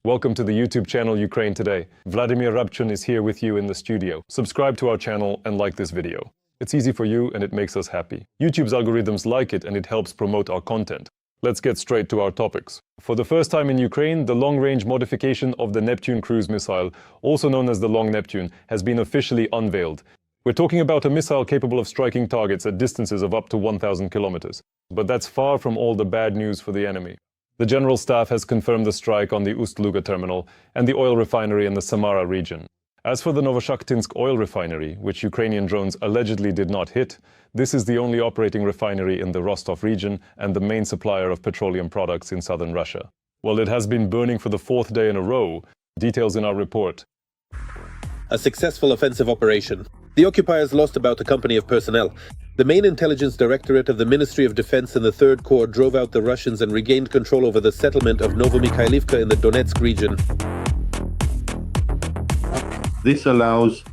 Welcome to the YouTube channel Ukraine Today. Vladimir Rabchun is here with you in the studio. Subscribe to our channel and like this video. It's easy for you and it makes us happy. YouTube's algorithms like it and it helps promote our content. Let's get straight to our topics. For the first time in Ukraine, the long-range modification of the Neptune cruise missile, also known as the Long Neptune, has been officially unveiled. We're talking about a missile capable of striking targets at distances of up to 1,000 kilometers. But that's far from all the bad news for the enemy. The General Staff has confirmed the strike on the Ust-Luga terminal and the oil refinery in the Samara region. As for the Novoshakhtinsk oil refinery, which Ukrainian drones allegedly did not hit, this is the only operating refinery in the Rostov region and the main supplier of petroleum products in southern Russia. Well, it has been burning for the fourth day in a row. Details in our report. A successful offensive operation. The occupiers lost about a company of personnel. The main intelligence directorate of the Ministry of Defense and the Third Corps drove out the Russians and regained control over the settlement of Novomykhailivka in the Donetsk region. This allows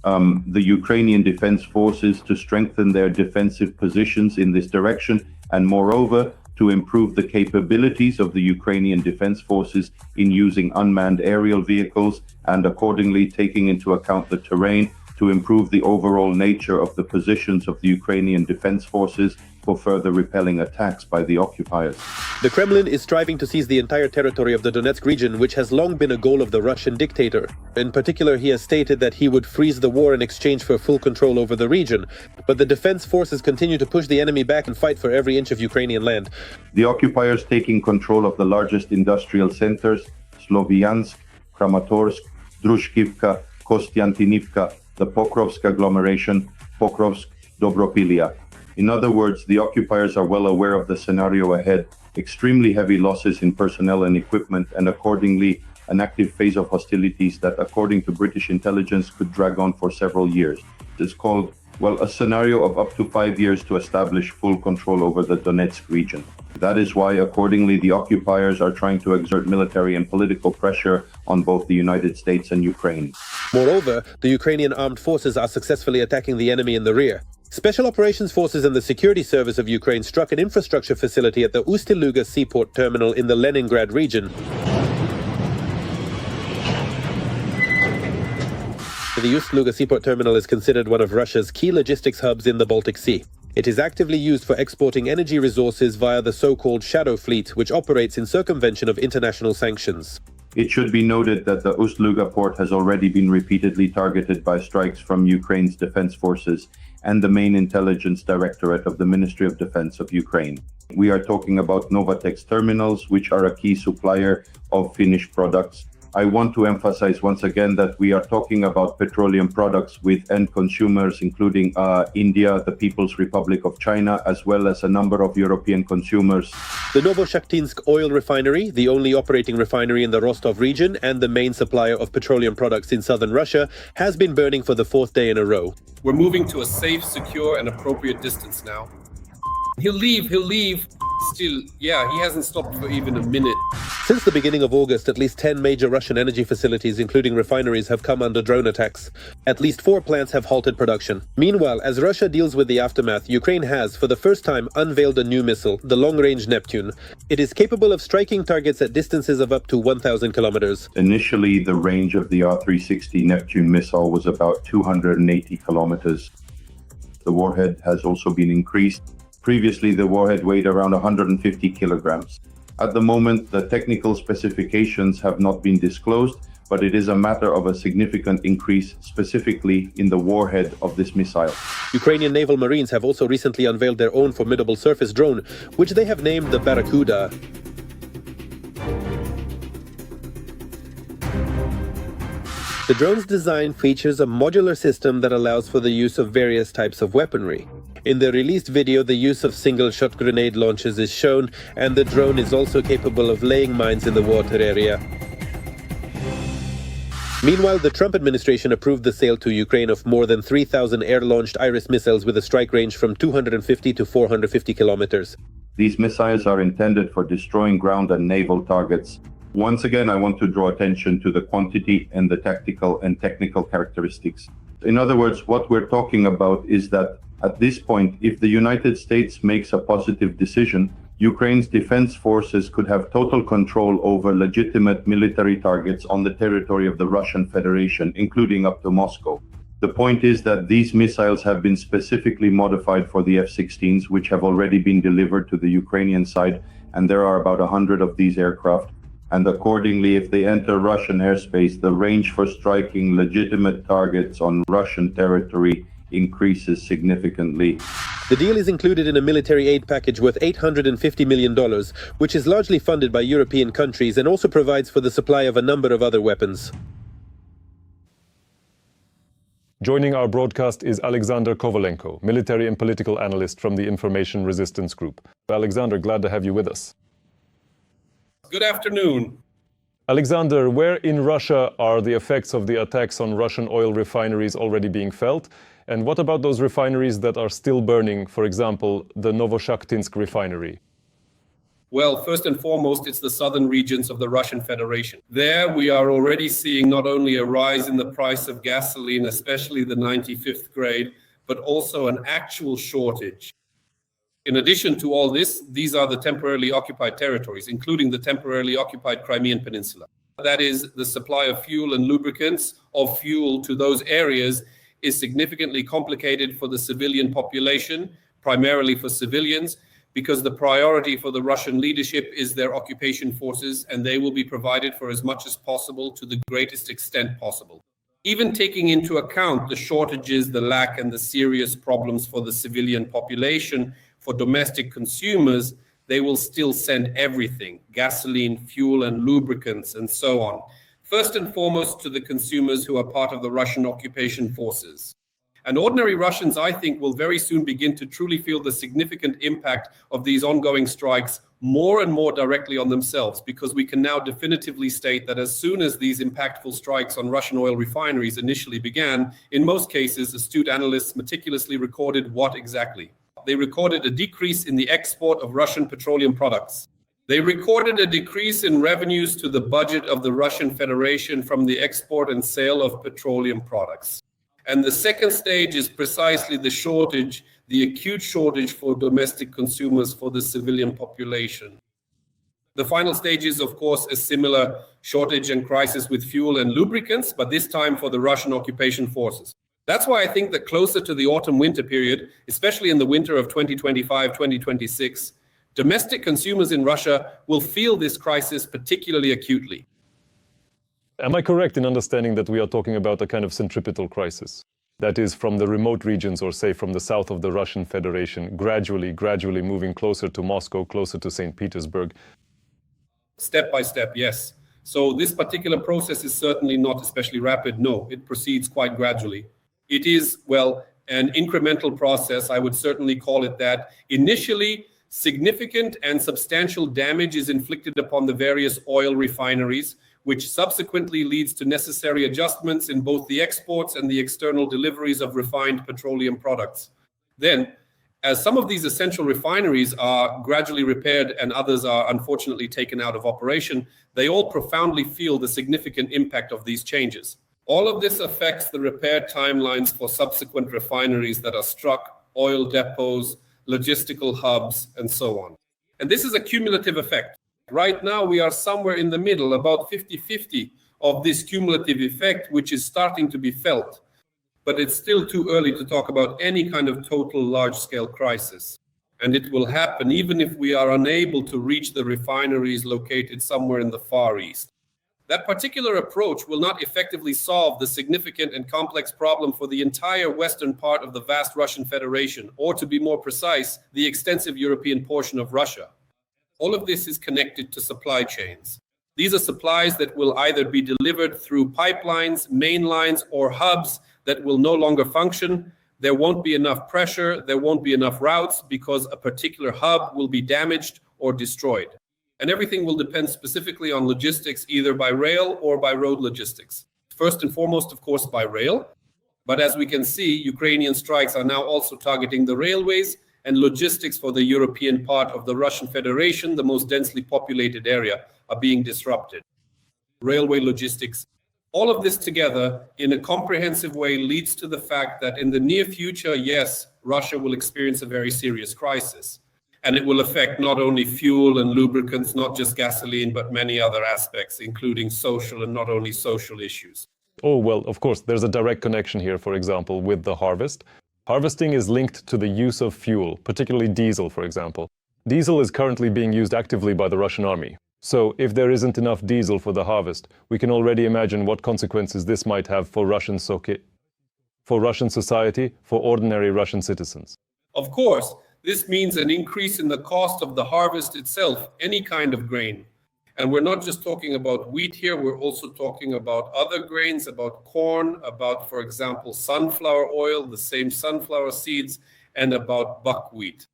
the Ukrainian defense forces to strengthen their defensive positions in this direction and, moreover, to improve the capabilities of the Ukrainian defense forces in using unmanned aerial vehicles and accordingly taking into account the terrain to improve the overall nature of the positions of the Ukrainian defense forces for further repelling attacks by the occupiers. The Kremlin is striving to seize the entire territory of the Donetsk region, which has long been a goal of the Russian dictator. In particular, he has stated that he would freeze the war in exchange for full control over the region. But the defense forces continue to push the enemy back and fight for every inch of Ukrainian land. The occupiers taking control of the largest industrial centers, Slovyansk, Kramatorsk, Drushkivka, Kostiantynivka, the Pokrovsk agglomeration, Pokrovsk, Dobropilia. In other words, the occupiers are well aware of the scenario ahead, extremely heavy losses in personnel and equipment, and accordingly, an active phase of hostilities that, according to British intelligence, could drag on for several years. It is called, a scenario of up to 5 years to establish full control over the Donetsk region. That is why, accordingly, the occupiers are trying to exert military and political pressure on both the United States and Ukraine. Moreover, the Ukrainian armed forces are successfully attacking the enemy in the rear. Special Operations Forces and the Security Service of Ukraine struck an infrastructure facility at the Ust-Luga seaport terminal in the Leningrad region. The Ust-Luga seaport terminal is considered one of Russia's key logistics hubs in the Baltic Sea. It is actively used for exporting energy resources via the so-called Shadow Fleet, which operates in circumvention of international sanctions. It should be noted that the Ust-Luga port has already been repeatedly targeted by strikes from Ukraine's defense forces and the main intelligence directorate of the Ministry of Defense of Ukraine. We are talking about Novatek's terminals, which are a key supplier of finished products. I want to emphasize once again that we are talking about petroleum products with end consumers, including India, the People's Republic of China, as well as a number of European consumers. The Novoshakhtinsk oil refinery, the only operating refinery in the Rostov region and the main supplier of petroleum products in southern Russia, has been burning for the fourth day in a row. We're moving to a safe, secure, and appropriate distance now. He'll leave. Still, he hasn't stopped for even a minute. Since the beginning of August, at least 10 major Russian energy facilities, including refineries, have come under drone attacks. At least 4 plants have halted production. Meanwhile, as Russia deals with the aftermath, Ukraine has, for the first time, unveiled a new missile, the long-range Neptune. It is capable of striking targets at distances of up to 1,000 kilometers. Initially, the range of the R-360 Neptune missile was about 280 kilometers. The warhead has also been increased. Previously, the warhead weighed around 150 kilograms. At the moment, the technical specifications have not been disclosed, but it is a matter of a significant increase, specifically in the warhead of this missile. Ukrainian naval marines have also recently unveiled their own formidable surface drone, which they have named the Barracuda. The drone's design features a modular system that allows for the use of various types of weaponry. In the released video, the use of single-shot grenade launchers is shown, and the drone is also capable of laying mines in the water area. Meanwhile, the Trump administration approved the sale to Ukraine of more than 3,000 air-launched Iris missiles with a strike range from 250 to 450 kilometers. These missiles are intended for destroying ground and naval targets. Once again, I want to draw attention to the quantity and the tactical and technical characteristics. In other words, what we're talking about is that at this point, if the United States makes a positive decision, Ukraine's defense forces could have total control over legitimate military targets on the territory of the Russian Federation, including up to Moscow. The point is that these missiles have been specifically modified for the F-16s, which have already been delivered to the Ukrainian side, and there are about 100 of these aircraft. And accordingly, if they enter Russian airspace, the range for striking legitimate targets on Russian territory increases significantly. The deal is included in a military aid package worth $850 million, which is largely funded by European countries and also provides for the supply of a number of other weapons. Joining our broadcast is Alexander Kovalenko, military and political analyst from the Information Resistance Group. Alexander, glad to have you with us. Good afternoon. Alexander, where in Russia are the effects of the attacks on Russian oil refineries already being felt? And what about those refineries that are still burning, for example, the Novoshakhtinsk refinery? Well, first and foremost, it's the southern regions of the Russian Federation. There we are already seeing not only a rise in the price of gasoline, especially the 95th grade, but also an actual shortage. In addition to all this, these are the temporarily occupied territories, including the temporarily occupied Crimean Peninsula. That is, the supply of fuel and lubricants of fuel to those areas is significantly complicated for the civilian population, primarily for civilians, because the priority for the Russian leadership is their occupation forces, and they will be provided for as much as possible to the greatest extent possible. Even taking into account the shortages, the lack, and the serious problems for the civilian population, for domestic consumers, they will still send everything, gasoline, fuel, and lubricants, and so on. First and foremost to the consumers who are part of the Russian occupation forces. And ordinary Russians, I think, will very soon begin to truly feel the significant impact of these ongoing strikes more and more directly on themselves, because we can now definitively state that as soon as these impactful strikes on Russian oil refineries initially began, in most cases, astute analysts meticulously recorded what exactly? They recorded a decrease in the export of Russian petroleum products. They recorded a decrease in revenues to the budget of the Russian Federation from the export and sale of petroleum products. And the second stage is precisely the shortage, the acute shortage for domestic consumers, for the civilian population. The final stage is, of course, a similar shortage and crisis with fuel and lubricants, but this time for the Russian occupation forces. That's why I think that closer to the autumn-winter period, especially in the winter of 2025-2026, domestic consumers in Russia will feel this crisis particularly acutely. Am I correct in understanding that we are talking about a kind of centripetal crisis? That is, from the remote regions, or say from the south of the Russian Federation, gradually moving closer to Moscow, closer to St. Petersburg? Step by step, yes. So this particular process is certainly not especially rapid. No, it proceeds quite gradually. It is, well, an incremental process. I would certainly call it that. Initially, significant and substantial damage is inflicted upon the various oil refineries, which subsequently leads to necessary adjustments in both the exports and the external deliveries of refined petroleum products. Then, as some of these essential refineries are gradually repaired and others are unfortunately taken out of operation, they all profoundly feel the significant impact of these changes. All of this affects the repair timelines for subsequent refineries that are struck, oil depots, logistical hubs, and so on. And this is a cumulative effect. Right now, we are somewhere in the middle, about 50-50 of this cumulative effect, which is starting to be felt. But it's still too early to talk about any kind of total large-scale crisis. And it will happen even if we are unable to reach the refineries located somewhere in the Far East. That particular approach will not effectively solve the significant and complex problem for the entire western part of the vast Russian Federation, or to be more precise, the extensive European portion of Russia. All of this is connected to supply chains. These are supplies that will either be delivered through pipelines, main lines, or hubs that will no longer function. There won't be enough pressure, there won't be enough routes because a particular hub will be damaged or destroyed. And everything will depend specifically on logistics, either by rail or by road logistics. First and foremost, of course, by rail. But as we can see, Ukrainian strikes are now also targeting the railways and logistics for the European part of the Russian Federation, the most densely populated area, are being disrupted. Railway logistics. All of this together in a comprehensive way leads to the fact that in the near future, yes, Russia will experience a very serious crisis. And it will affect not only fuel and lubricants, not just gasoline, but many other aspects, including social and not only social issues. Oh, well, of course, there's a direct connection here, for example, with the harvest. Harvesting is linked to the use of fuel, particularly diesel, for example. Diesel is currently being used actively by the Russian army. So, if there isn't enough diesel for the harvest, we can already imagine what consequences this might have for Russian society, for ordinary Russian citizens. Of course, this means an increase in the cost of the harvest itself, any kind of grain. And we're not just talking about wheat here, we're also talking about other grains, about corn, about, for example, sunflower oil, the same sunflower seeds, and about buckwheat.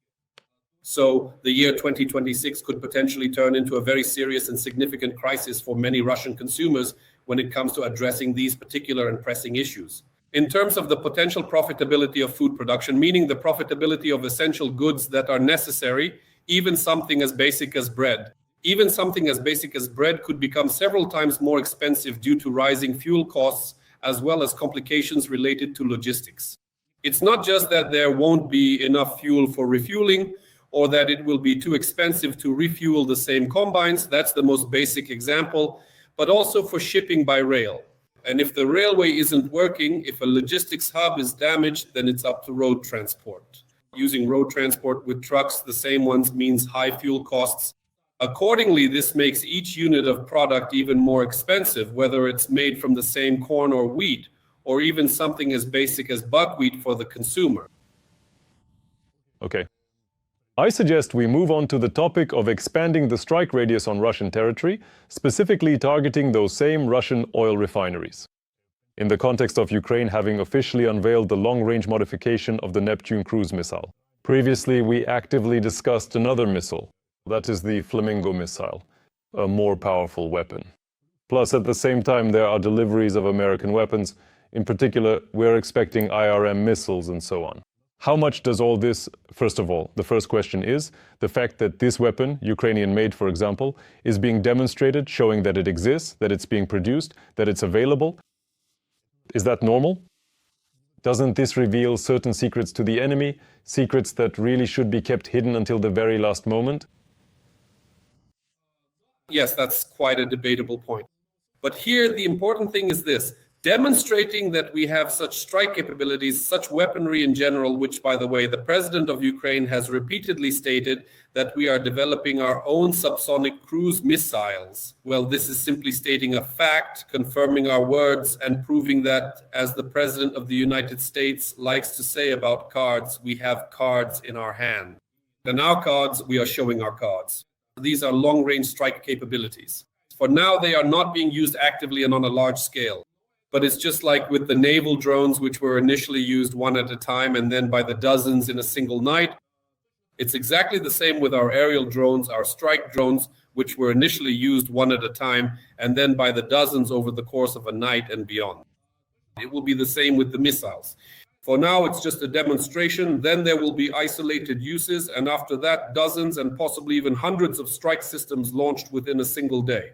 So the year 2026 could potentially turn into a very serious and significant crisis for many Russian consumers when it comes to addressing these particular and pressing issues. In terms of the potential profitability of food production, meaning the profitability of essential goods that are necessary, even something as basic as bread. Even something as basic as bread could become several times more expensive due to rising fuel costs, as well as complications related to logistics. It's not just that there won't be enough fuel for refueling, or that it will be too expensive to refuel the same combines. That's the most basic example, but also for shipping by rail. And if the railway isn't working, if a logistics hub is damaged, then it's up to road transport. Using road transport with trucks, the same ones, means high fuel costs. Accordingly, this makes each unit of product even more expensive, whether it's made from the same corn or wheat, or even something as basic as buckwheat for the consumer. Okay. I suggest we move on to the topic of expanding the strike radius on Russian territory, specifically targeting those same Russian oil refineries. In the context of Ukraine having officially unveiled the long-range modification of the Neptune cruise missile. Previously, we actively discussed another missile. That is the Flamingo missile, a more powerful weapon. Plus, at the same time, there are deliveries of American weapons. In particular, we're expecting IRM missiles and so on. How much does all this, first of all, the first question is, the fact that this weapon, Ukrainian-made for example, is being demonstrated, showing that it exists, that it's being produced, that it's available. Is that normal? Doesn't this reveal certain secrets to the enemy, secrets that really should be kept hidden until the very last moment? Yes, that's quite a debatable point. But here the important thing is this. Demonstrating that we have such strike capabilities, such weaponry in general, which, by the way, the president of Ukraine has repeatedly stated that we are developing our own subsonic cruise missiles. Well, this is simply stating a fact, confirming our words, and proving that, as the president of the United States likes to say about cards, we have cards in our hand. And our cards, we are showing our cards. These are long-range strike capabilities. For now, they are not being used actively and on a large scale. But it's just like with the naval drones, which were initially used one at a time and then by the dozens in a single night. It's exactly the same with our aerial drones, our strike drones, which were initially used one at a time and then by the dozens over the course of a night and beyond. It will be the same with the missiles. For now, it's just a demonstration. Then there will be isolated uses. And after that, dozens and possibly even hundreds of strike systems launched within a single day.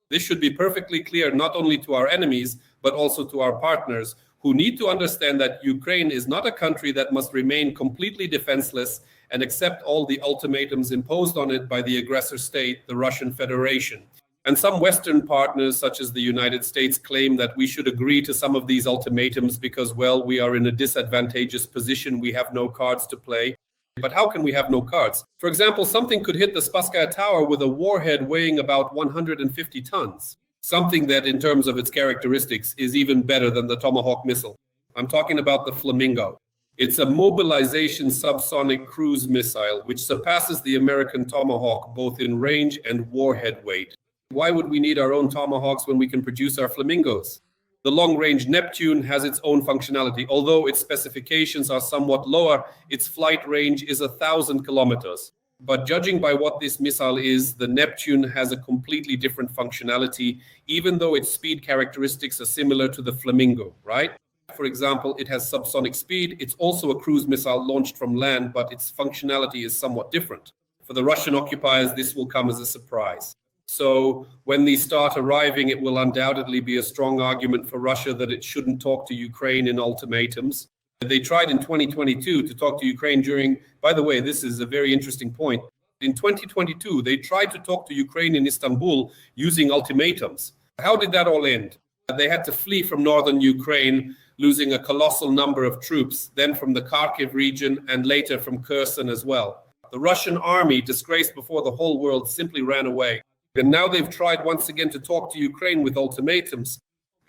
This should be perfectly clear not only to our enemies, but also to our partners, who need to understand that Ukraine is not a country that must remain completely defenseless and accept all the ultimatums imposed on it by the aggressor state, the Russian Federation. And some Western partners, such as the United States, claim that we should agree to some of these ultimatums because, well, we are in a disadvantageous position, we have no cards to play. But how can we have no cards? For example, something could hit the Spasskaya Tower with a warhead weighing about 150 tons. Something that, in terms of its characteristics, is even better than the Tomahawk missile. I'm talking about the Flamingo. It's a mobilization subsonic cruise missile, which surpasses the American Tomahawk both in range and warhead weight. Why would we need our own Tomahawks when we can produce our Flamingos? The long-range Neptune has its own functionality. Although its specifications are somewhat lower, its flight range is 1,000 kilometers. But judging by what this missile is, the Neptune has a completely different functionality, even though its speed characteristics are similar to the Flamingo, right? For example, it has subsonic speed. It's also a cruise missile launched from land, but its functionality is somewhat different. For the Russian occupiers, this will come as a surprise. So when these start arriving, it will undoubtedly be a strong argument for Russia that it shouldn't talk to Ukraine in ultimatums. They tried in 2022 to talk to Ukraine during, by the way, this is a very interesting point. In 2022, they tried to talk to Ukraine in Istanbul using ultimatums. How did that all end? They had to flee from northern Ukraine, losing a colossal number of troops, then from the Kharkiv region and later from Kherson as well. The Russian army, disgraced before the whole world, simply ran away. And now they've tried once again to talk to Ukraine with ultimatums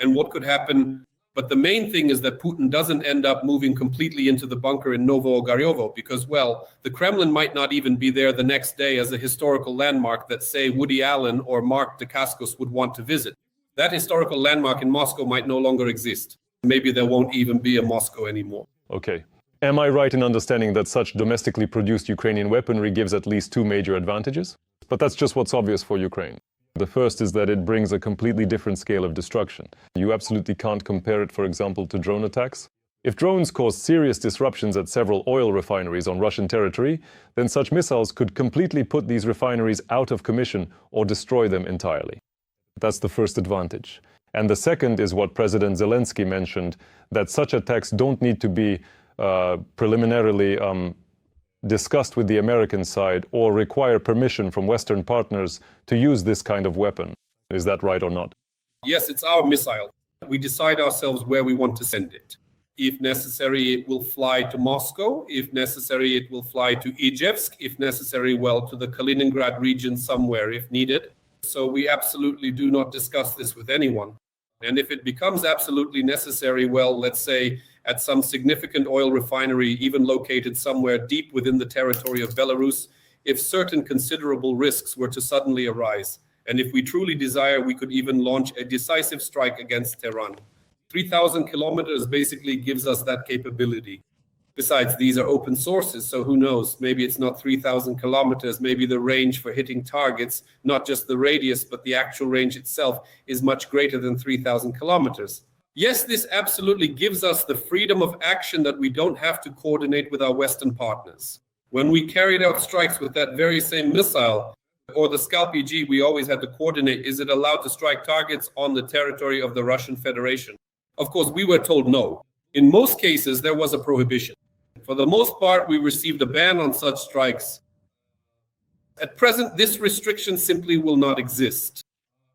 and what could happen. But the main thing is that Putin doesn't end up moving completely into the bunker in Novomykhailivka because, well, the Kremlin might not even be there the next day as a historical landmark that, say, Woody Allen or Mark Dacascos would want to visit. That historical landmark in Moscow might no longer exist. Maybe there won't even be a Moscow anymore. Okay. Am I right in understanding that such domestically produced Ukrainian weaponry gives at least two major advantages? But that's just what's obvious for Ukraine. The first is that it brings a completely different scale of destruction. You absolutely can't compare it, for example, to drone attacks. If drones caused serious disruptions at several oil refineries on Russian territory, then such missiles could completely put these refineries out of commission or destroy them entirely. That's the first advantage. And the second is what President Zelensky mentioned, that such attacks don't need to be preliminarily discussed with the American side or require permission from Western partners to use this kind of weapon. Is that right or not? Yes, it's our missile. We decide ourselves where we want to send it. If necessary, it will fly to Moscow. If necessary, it will fly to Ijevsk. If necessary, well, to the Kaliningrad region somewhere if needed. So we absolutely do not discuss this with anyone. And if it becomes absolutely necessary, well, let's say at some significant oil refinery, even located somewhere deep within the territory of Belarus, if certain considerable risks were to suddenly arise, and if we truly desire, we could even launch a decisive strike against Tehran. 3,000 kilometers basically gives us that capability. Besides, these are open sources, so who knows? Maybe it's not 3,000 kilometers. Maybe the range for hitting targets, not just the radius, but the actual range itself, is much greater than 3,000 kilometers. Yes, this absolutely gives us the freedom of action that we don't have to coordinate with our Western partners. When we carried out strikes with that very same missile, or the Scalp-EG, we always had to coordinate, is it allowed to strike targets on the territory of the Russian Federation? Of course, we were told no. In most cases, there was a prohibition. For the most part, we received a ban on such strikes. At present, this restriction simply will not exist.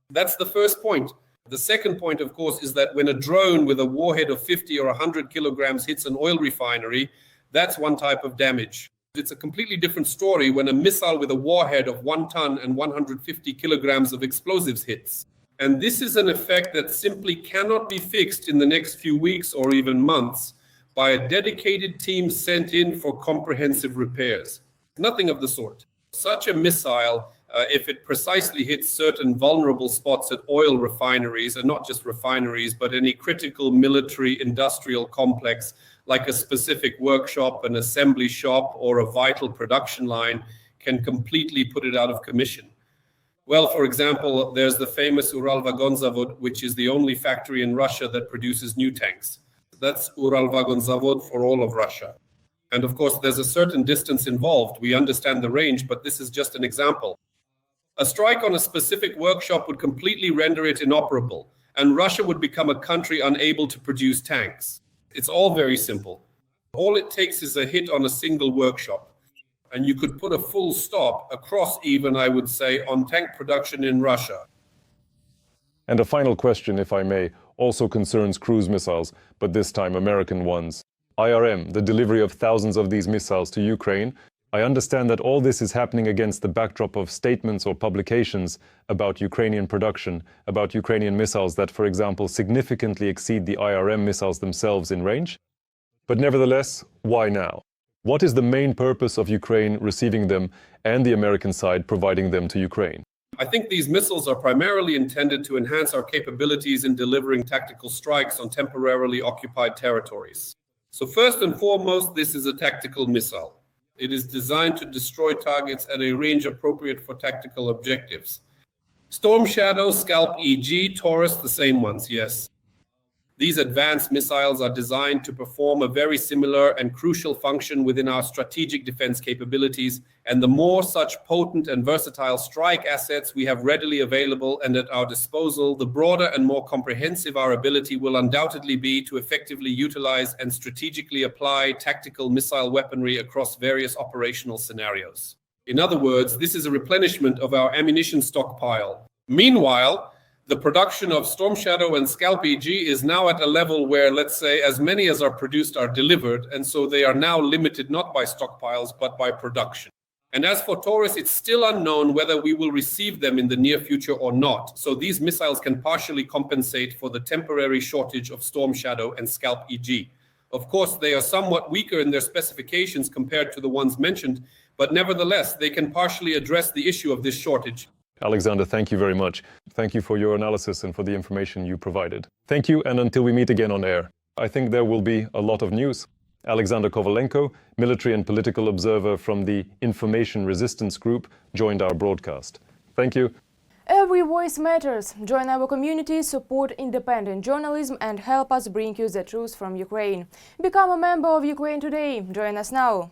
That's the first point. The second point, of course, is that when a drone with a warhead of 50 or 100 kilograms hits an oil refinery, that's one type of damage. It's a completely different story when a missile with a warhead of 1 ton and 150 kilograms of explosives hits. And this is an effect that simply cannot be fixed in the next few weeks or even months by a dedicated team sent in for comprehensive repairs. Nothing of the sort. Such a missile, if it precisely hits certain vulnerable spots at oil refineries, and not just refineries, but any critical military industrial complex, like a specific workshop, an assembly shop, or a vital production line, can completely put it out of commission. Well, for example, there's the famous Ural Vagon Zavod, which is the only factory in Russia that produces new tanks. That's Ural Vagon Zavod for all of Russia. And of course, there's a certain distance involved. We understand the range, but this is just an example. A strike on a specific workshop would completely render it inoperable, and Russia would become a country unable to produce tanks. It's all very simple. All it takes is a hit on a single workshop, and you could put a full stop, across even, I would say, on tank production in Russia. And a final question, if I may, also concerns cruise missiles, but this time American ones. IRM, the delivery of thousands of these missiles to Ukraine. I understand that all this is happening against the backdrop of statements or publications about Ukrainian production, about Ukrainian missiles that, for example, significantly exceed the IRM missiles themselves in range. But nevertheless, why now? What is the main purpose of Ukraine receiving them and the American side providing them to Ukraine? I think these missiles are primarily intended to enhance our capabilities in delivering tactical strikes on temporarily occupied territories. So first and foremost, this is a tactical missile. It is designed to destroy targets at a range appropriate for tactical objectives. Storm Shadow, Scalp-EG, Taurus, the same ones, yes. These advanced missiles are designed to perform a very similar and crucial function within our strategic defense capabilities, and the more such potent and versatile strike assets we have readily available and at our disposal, the broader and more comprehensive our ability will undoubtedly be to effectively utilize and strategically apply tactical missile weaponry across various operational scenarios. In other words, this is a replenishment of our ammunition stockpile. Meanwhile, the production of Storm Shadow and Scalp EG is now at a level where, let's say, as many as are produced are delivered, and so they are now limited not by stockpiles, but by production. And as for Taurus, it's still unknown whether we will receive them in the near future or not, so these missiles can partially compensate for the temporary shortage of Storm Shadow and Scalp EG. Of course, they are somewhat weaker in their specifications compared to the ones mentioned, but nevertheless, they can partially address the issue of this shortage. Alexander, thank you very much. Thank you for your analysis and for the information you provided. Thank you, and until we meet again on air. I think there will be a lot of news. Alexander Kovalenko, military and political observer from the Information Resistance Group, joined our broadcast. Thank you. Every voice matters. Join our community, support independent journalism, and help us bring you the truth from Ukraine. Become a member of Ukraine Today. Join us now.